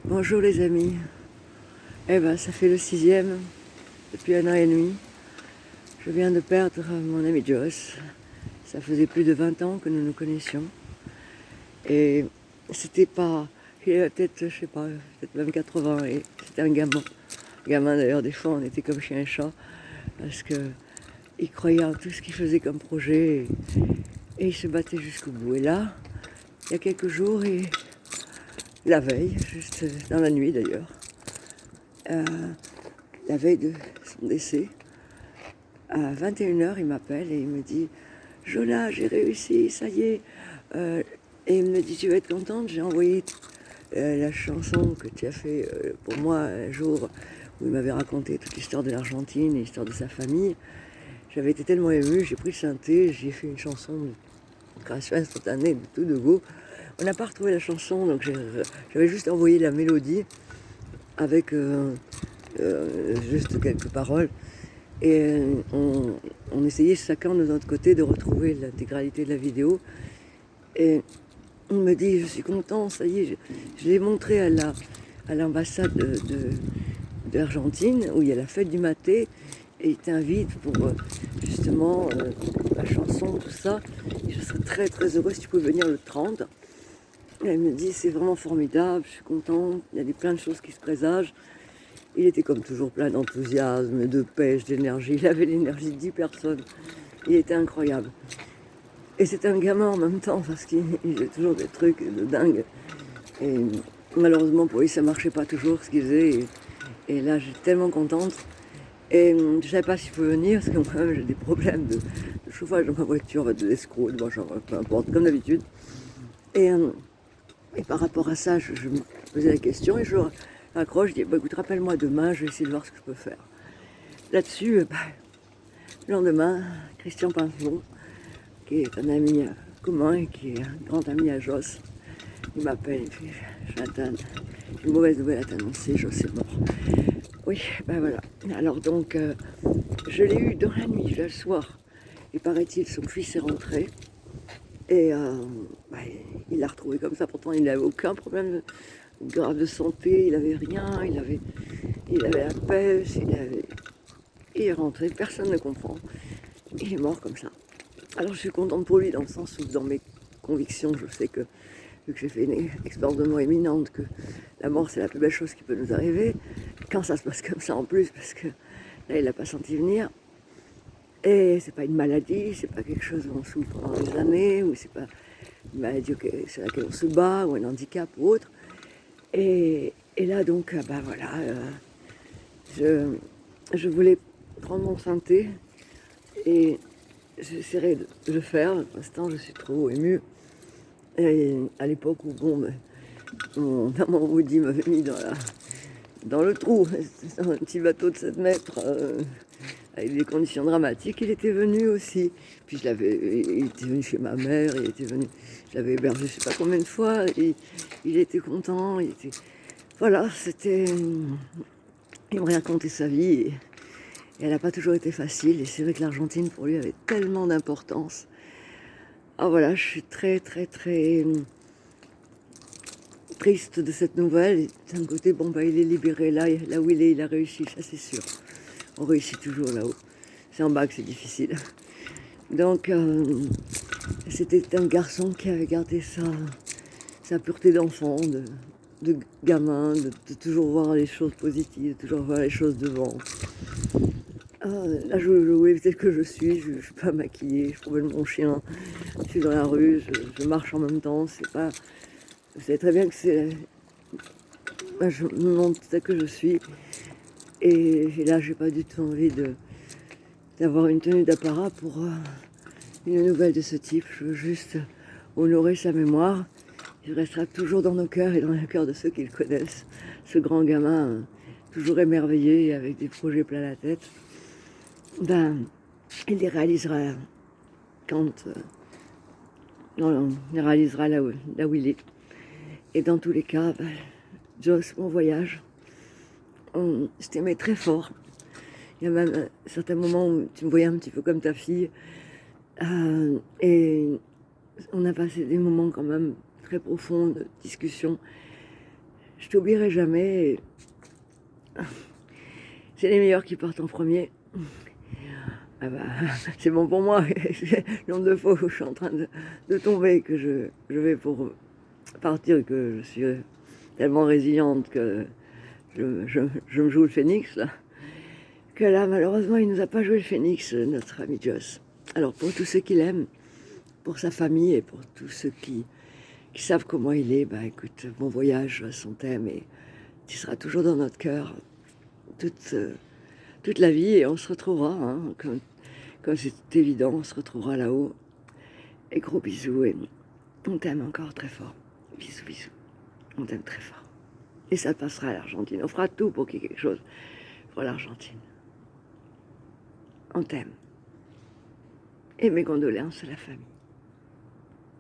Bonjour les amis. Eh ben, ça fait le 6e depuis 1 an et demi. Je viens de perdre mon ami Joss. Ça faisait plus de 20 ans que nous nous connaissions. Et c'était pas... Il avait peut-être, je sais pas, peut-être même 80. Et c'était un gamin. Gamin d'ailleurs, des fois on était comme chien et chat. Parce qu'il croyait en tout ce qu'il faisait comme projet. Et il se battait jusqu'au bout. Et là, il y a quelques jours, la veille, juste dans la nuit d'ailleurs, la veille de son décès, à 21 h, il m'appelle et il me dit Jonas, j'ai réussi, ça y est. Et il me dit tu vas être contente, j'ai envoyé la chanson que tu as fait pour moi un jour où il m'avait raconté toute l'histoire de l'Argentine, l'histoire de sa famille. J'avais été tellement émue, j'ai pris le synthé, j'ai fait une chanson de création instantanée de tout de go. On n'a pas retrouvé la chanson, donc j'avais juste envoyé la mélodie avec juste quelques paroles. Et on essayait chacun de notre côté de retrouver l'intégralité de la vidéo. Et on me dit, je suis content, ça y est, je l'ai montré à l'ambassade de l'Argentine, où il y a la fête du maté, et ils t'invitent pour justement la chanson, tout ça. Et je serais très très heureuse si tu pouvais venir le 30. Et elle me dit, c'est vraiment formidable, je suis contente, il y a plein de choses qui se présagent. Il était comme toujours plein d'enthousiasme, de pêche, d'énergie. Il avait l'énergie de 10 personnes. Il était incroyable. Et c'était un gamin en même temps, parce qu'il faisait toujours des trucs de dingue. Et malheureusement pour lui, ça marchait pas toujours ce qu'il faisait. Et là, j'étais tellement contente. Et je ne savais pas s'il pouvait venir, parce que moi-même, j'ai des problèmes de chauffage dans ma voiture, de l'escroc, de machin, peu importe, comme d'habitude. Et, et par rapport à ça, je me posais la question et je raccroche, je dis bah, écoute, rappelle-moi demain, je vais essayer de voir ce que je peux faire. Là-dessus, le lendemain, Christian Pinson, qui est un ami commun et qui est un grand ami à Joss, il m'appelle, il fait Jonathan, j'ai une mauvaise nouvelle à t'annoncer, Joss est mort. Oui, ben voilà. Alors donc, je l'ai eu dans la nuit, le soir. Et paraît-il, son fils est rentré. Et il l'a retrouvé comme ça. Pourtant, il n'avait aucun problème grave de santé. Il n'avait rien. Il avait la pêche. Il est rentré. Personne ne comprend. Il est mort comme ça. Alors, je suis contente pour lui dans le sens où, dans mes convictions, je sais que, vu que j'ai fait une expérience de mort imminente, que la mort, c'est la plus belle chose qui peut nous arriver. Quand ça se passe comme ça en plus, parce que là, il l'a pas senti venir. Et c'est pas une maladie, c'est pas quelque chose où on souffre pendant des années, ou c'est pas une maladie sur laquelle on se bat, ou un handicap ou autre. Et là donc, voilà, je voulais prendre mon synthé et j'essaierai de le faire. Pour l'instant, je suis trop émue. Et à l'époque où, mon maman Woody m'avait mis dans le trou, dans un petit bateau de 7 mètres, avec des conditions dramatiques, il était venu aussi. Puis il était venu chez ma mère, je l'avais hébergé je ne sais pas combien de fois, et il était content, voilà, il me racontait sa vie, et elle n'a pas toujours été facile, et c'est vrai que l'Argentine pour lui avait tellement d'importance. Ah voilà, je suis très très très triste de cette nouvelle, et d'un côté, il est libéré là où il est, il a réussi, ça c'est sûr. On réussit toujours là-haut. C'est en bas que c'est difficile. Donc, c'était un garçon qui avait gardé sa pureté d'enfant, de gamin, de toujours voir les choses positives, de toujours voir les choses devant. Là, je voulais peut-être que je suis pas maquillée, je promène mon chien, je suis dans la rue, je marche en même temps. C'est pas. Vous savez très bien que c'est. Je me montre tel que je suis. Et là, j'ai pas du tout envie d'avoir une tenue d'apparat pour une nouvelle de ce type. Je veux juste honorer sa mémoire. Il restera toujours dans nos cœurs et dans les cœurs de ceux qui le connaissent. Ce grand gamin, toujours émerveillé, avec des projets plein la tête. Il les réalisera quand... il les réalisera là où il est. Et dans tous les cas, Joss, mon voyage, je t'aimais très fort. Il y a même certains moments où tu me voyais un petit peu comme ta fille. Et on a passé des moments quand même très profonds de discussion. Je t'oublierai jamais. C'est les meilleurs qui partent en premier. Ah bah, c'est bon pour moi. Le nombre de fois où je suis en train de tomber, que je vais pour partir, que je suis tellement résiliente que je me joue le phénix, là. Que là, malheureusement, il nous a pas joué le phénix, notre ami Joss. Alors, pour tous ceux qui l'aiment, pour sa famille et pour tous ceux qui savent comment il est, bah écoute, bon voyage, son thème, et tu seras toujours dans notre cœur toute la vie, et on se retrouvera, hein, comme c'est évident, on se retrouvera là-haut. Et gros bisous, et on t'aime encore très fort. Bisous, bisous. On t'aime très fort. Et ça passera à l'Argentine. On fera tout pour qu'il y ait quelque chose pour l'Argentine. On t'aime. Et mes condoléances à la famille.